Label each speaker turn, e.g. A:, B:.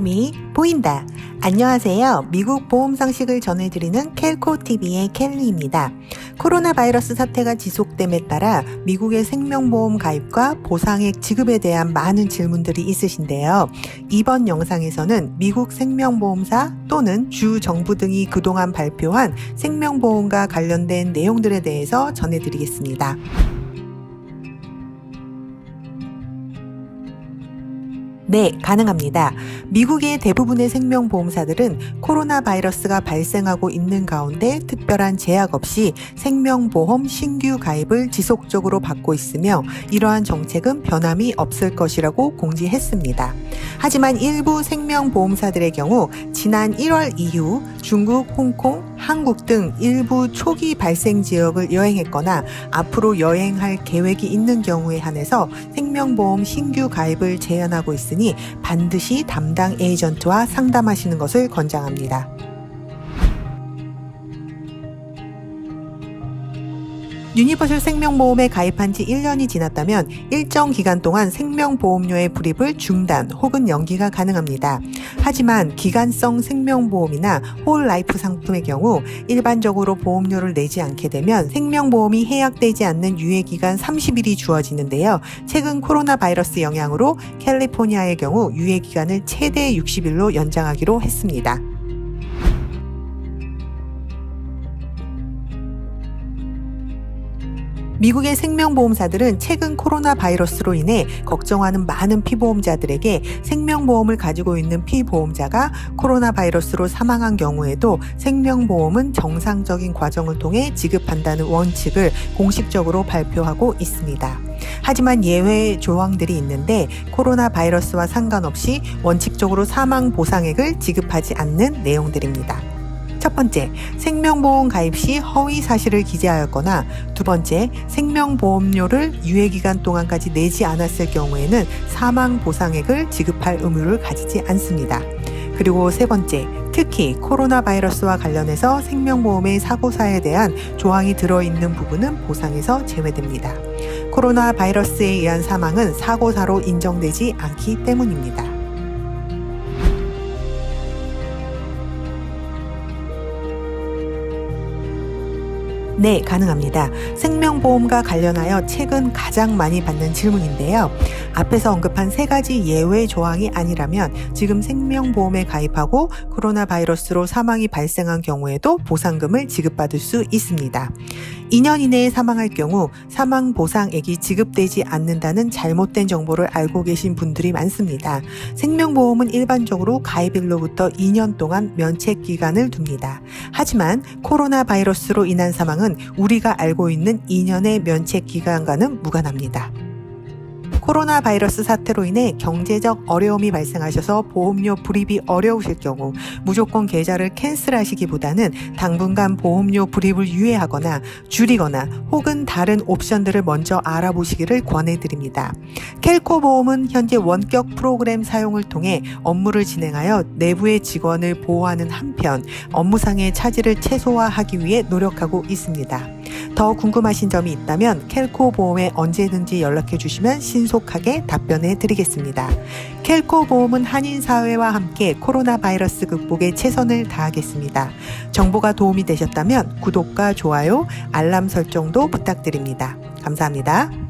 A: 보험이 보인다. 안녕하세요. 미국 보험 상식을 전해드리는 켈코TV의 켈리입니다. 코로나 바이러스 사태가 지속됨에 따라 미국의 생명보험 가입과 보상액 지급에 대한 많은 질문들이 있으신데요. 이번 영상에서는 미국 생명보험사 또는 주 정부 등이 그동안 발표한 생명보험과 관련된 내용들에 대해서 전해드리겠습니다. 네, 가능합니다. 미국의 대부분의 생명보험사들은 코로나 바이러스가 발생하고 있는 가운데 특별한 제약 없이 생명보험 신규 가입을 지속적으로 받고 있으며 이러한 정책은 변함이 없을 것이라고 공지했습니다. 하지만 일부 생명보험사들의 경우 지난 1월 이후 중국, 홍콩, 한국 등 일부 초기 발생 지역을 여행했거나 앞으로 여행할 계획이 있는 경우에 한해서 생명보험 신규 가입을 제한하고 있으니 반드시 담당 에이전트와 상담하시는 것을 권장합니다. 유니버셜 생명보험에 가입한 지 1년이 지났다면 일정 기간 동안 생명보험료의 불입을 중단 혹은 연기가 가능합니다. 하지만 기간성 생명보험이나 홀라이프 상품의 경우 일반적으로 보험료를 내지 않게 되면 생명보험이 해약되지 않는 유예기간 30일이 주어지는데요. 최근 코로나 바이러스 영향으로 캘리포니아의 경우 유예기간을 최대 60일로 연장하기로 했습니다. 미국의 생명보험사들은 최근 코로나 바이러스로 인해 걱정하는 많은 피보험자들에게 생명보험을 가지고 있는 피보험자가 코로나 바이러스로 사망한 경우에도 생명보험은 정상적인 과정을 통해 지급한다는 원칙을 공식적으로 발표하고 있습니다. 하지만 예외 조항들이 있는데 코로나 바이러스와 상관없이 원칙적으로 사망 보상액을 지급하지 않는 내용들입니다. 첫 번째, 생명보험 가입 시 허위 사실을 기재하였거나 두 번째, 생명보험료를 유예기간 동안까지 내지 않았을 경우에는 사망 보상액을 지급할 의무를 가지지 않습니다. 그리고 세 번째, 특히 코로나 바이러스와 관련해서 생명보험의 사고사에 대한 조항이 들어있는 부분은 보상에서 제외됩니다. 코로나 바이러스에 의한 사망은 사고사로 인정되지 않기 때문입니다. 네, 가능합니다. 생명보험과 관련하여 최근 가장 많이 받는 질문인데요. 앞에서 언급한 세 가지 예외 조항이 아니라면 지금 생명보험에 가입하고 코로나 바이러스로 사망이 발생한 경우에도 보상금을 지급받을 수 있습니다. 2년 이내에 사망할 경우 사망 보상액이 지급되지 않는다는 잘못된 정보를 알고 계신 분들이 많습니다. 생명보험은 일반적으로 가입일로부터 2년 동안 면책 기간을 둡니다. 하지만 코로나 바이러스로 인한 사망은 우리가 알고 있는 2년의 면책 기간과는 무관합니다. 코로나 바이러스 사태로 인해 경제적 어려움이 발생하셔서 보험료 불입이 어려우실 경우 무조건 계좌를 캔슬하시기보다는 당분간 보험료 불입을 유예하거나 줄이거나 혹은 다른 옵션들을 먼저 알아보시기를 권해드립니다. 켈코 보험은 현재 원격 프로그램 사용을 통해 업무를 진행하여 내부의 직원을 보호하는 한편 업무상의 차질을 최소화하기 위해 노력하고 있습니다. 더 궁금하신 점이 있다면 켈코 보험에 언제든지 연락해 주시면 신속하게 답변해 드리겠습니다. 켈코 보험은 한인사회와 함께 코로나 바이러스 극복에 최선을 다하겠습니다. 정보가 도움이 되셨다면 구독과 좋아요, 알람 설정도 부탁드립니다. 감사합니다.